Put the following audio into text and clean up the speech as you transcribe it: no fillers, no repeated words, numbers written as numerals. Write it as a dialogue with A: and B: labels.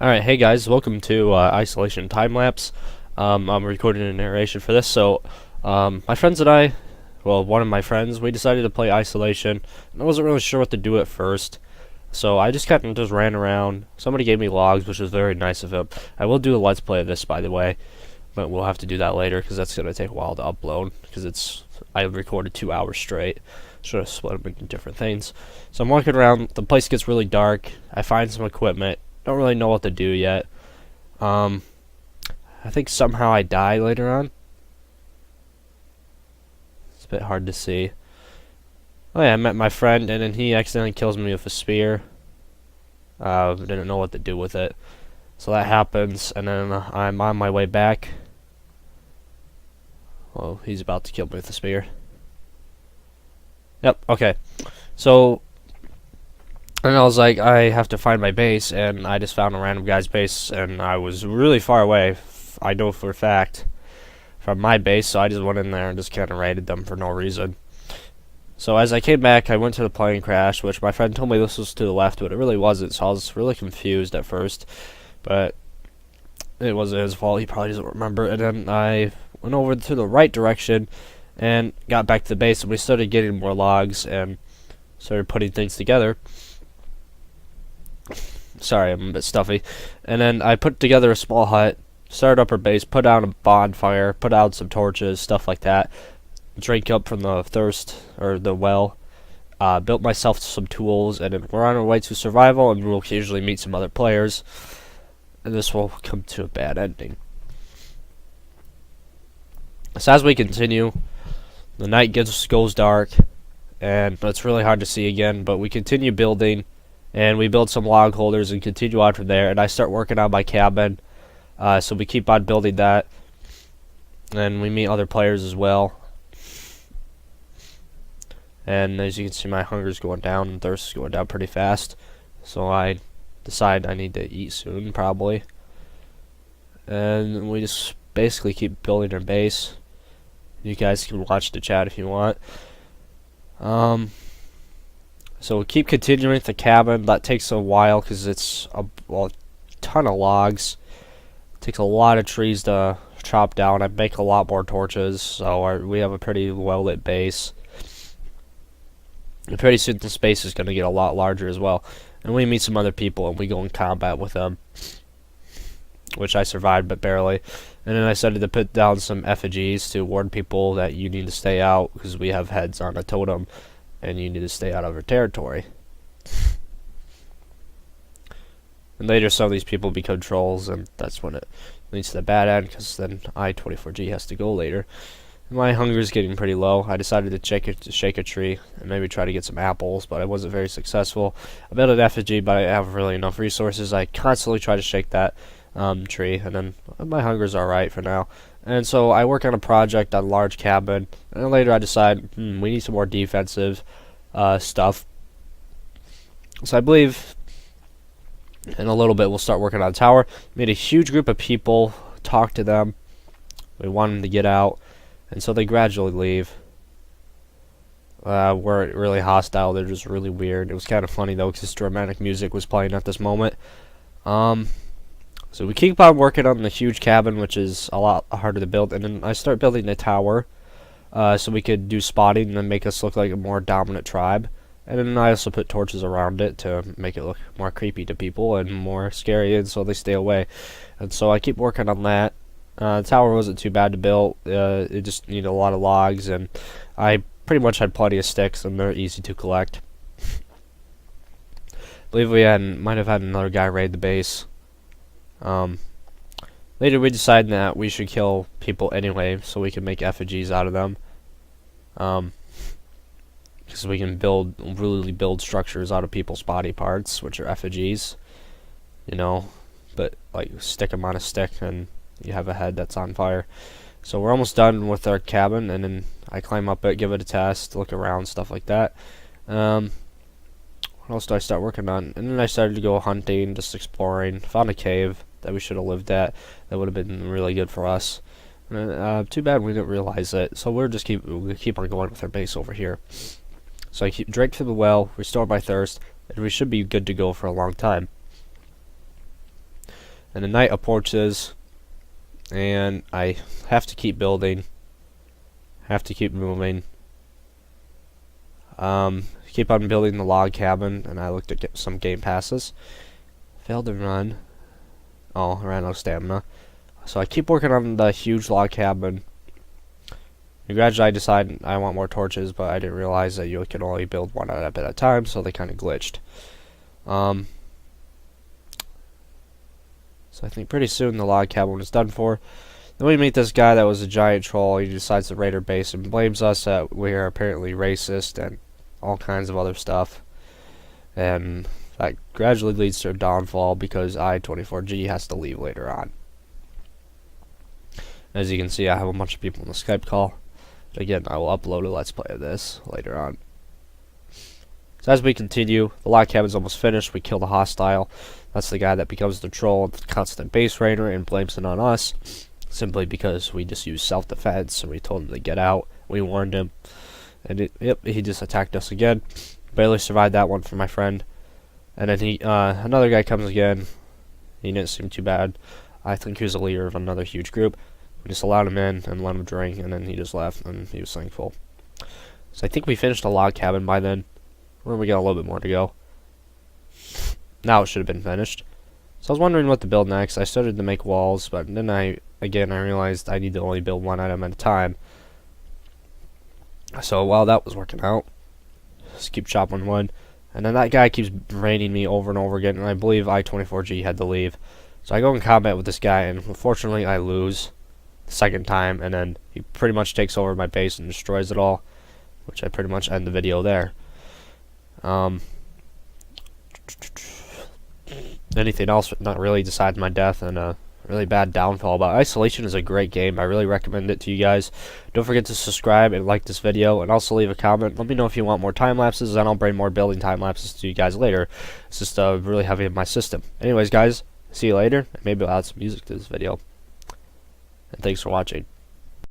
A: Alright, hey guys, welcome to Isolation Time-Lapse. I'm recording a narration for this, so my friends and I, well, one of my friends, we decided to play Isolation, and I wasn't really sure what to do at first, so I just kind of just ran around. Somebody gave me logs, which was very nice of him. I will do a let's play of this, by the way, but we'll have to do that later, because that's going to take a while to upload, because I recorded 2 hours straight. Should have split them into different things. So I'm walking around, the place gets really dark, I find some equipment. Don't really know what to do yet. I think somehow I die later on. It's a bit hard to see. Oh yeah, I met my friend and then he accidentally kills me with a spear. Didn't know what to do with it. So that happens and then I'm on my way back. Well, he's about to kill me with a spear. Yep, okay. So and I was like, I have to find my base, and I just found a random guy's base, and I was really far away, I know for a fact, from my base, so I just went in there and just kind of raided them for no reason. So as I came back, I went to the plane crash, which my friend told me this was to the left, but it really wasn't, so I was really confused at first, but it wasn't his fault, he probably doesn't remember, and then I went over to the right direction, and got back to the base, and we started getting more logs, and started putting things together. Sorry, I'm a bit stuffy. And then I put together a small hut, started up our base, put out a bonfire, put out some torches, stuff like that. Drank up from the thirst, or the well. Built myself some tools, and then we're on our way to survival, and we'll occasionally meet some other players. And this will come to a bad ending. So as we continue, the night goes dark, and it's really hard to see again, but we continue building. And we build some log holders and continue on from there. And I start working on my cabin. So we keep on building that. And we meet other players as well. And as you can see, my hunger's going down and thirst is going down pretty fast. So I decide I need to eat soon, probably. And we just basically keep building our base. You guys can watch the chat if you want. So we keep continuing with the cabin. That takes a while because it's a ton of logs. It takes a lot of trees to chop down. I make a lot more torches, so we have a pretty well lit base. And pretty soon the space is going to get a lot larger as well. And we meet some other people and we go in combat with them, which I survived but barely. And then I started to put down some effigies to warn people that you need to stay out because we have heads on a totem. And you need to stay out of our territory. And later some of these people become trolls, and that's when it leads to the bad end, because then I-24G has to go later. And my hunger is getting pretty low. I decided to shake a tree and maybe try to get some apples, but I wasn't very successful. I built an effigy, but I have really enough resources. I constantly try to shake that tree, and then my hunger's alright for now. And so I work on a project on a large cabin, and then later I decide, we need some more defensive stuff. So I believe in a little bit we'll start working on a tower. Made a huge group of people, talk to them. We want them to get out, and so they gradually leave. We're really hostile, they're just really weird. It was kind of funny though, because dramatic music was playing at this moment. So we keep on working on the huge cabin, which is a lot harder to build, and then I start building a tower, so we could do spotting and then make us look like a more dominant tribe. And then I also put torches around it to make it look more creepy to people and more scary, and so they stay away. And so I keep working on that. The tower wasn't too bad to build. It just needed a lot of logs, and I pretty much had plenty of sticks, and they're easy to collect. I believe we might have had another guy raid the base. Later we decided that we should kill people anyway, so we can make effigies out of them. Because we can really build structures out of people's body parts, which are effigies. You know, but like stick them on a stick and you have a head that's on fire. So we're almost done with our cabin, and then I climb up it, give it a test, look around, stuff like that. What else do I start working on? And then I started to go hunting, just exploring. Found a cave that we should have lived at. That would have been really good for us. Too bad we didn't realize it. So we'll keep on going with our base over here. So I drink from the well, restore my thirst, and we should be good to go for a long time. and a night of porches, and I have to keep building, have to keep moving. Keep on building the log cabin, and I looked at some game passes. Failed to run. Oh, I ran out of stamina. So I keep working on the huge log cabin. And gradually I decided I want more torches, but I didn't realize that you can only build one at a time, so they kind of glitched. So I think pretty soon the log cabin is done for. Then we meet this guy that was a giant troll. He decides to raid our base and blames us that we are apparently racist and all kinds of other stuff. And that gradually leads to a downfall because I-24G has to leave later on. As you can see, I have a bunch of people in the Skype call. Again, I will upload a Let's Play of this later on. So as we continue, the log cabin's almost finished. We kill the hostile. That's the guy that becomes the troll, the constant base raider, and blames it on us. Simply because we just used self-defense and we told him to get out. We warned him. And he just attacked us again. Barely survived that one for my friend. And then another guy comes again. He didn't seem too bad. I think he was a leader of another huge group. We just allowed him in and let him drink, and then he just left, and he was thankful. So I think we finished the log cabin by then. Or we got a little bit more to go. Now it should have been finished. So I was wondering what to build next. I started to make walls, but then I realized I need to only build one item at a time. So while that was working out, just keep chopping wood. And then that guy keeps raiding me over and over again, and I believe I-24G had to leave. So I go in combat with this guy, and unfortunately I lose the second time, and then he pretty much takes over my base and destroys it all, which I pretty much end the video there. Anything else? Not really. Besides my death and a really bad downfall. But Isolation is a great game. I really recommend it to you guys. Don't forget to subscribe and like this video, and also leave a comment. Let me know if you want more time lapses, and I'll bring more building time lapses to you guys later. It's just really heavy in my system. Anyways, guys, see you later. Maybe I'll add some music to this video. And thanks for watching.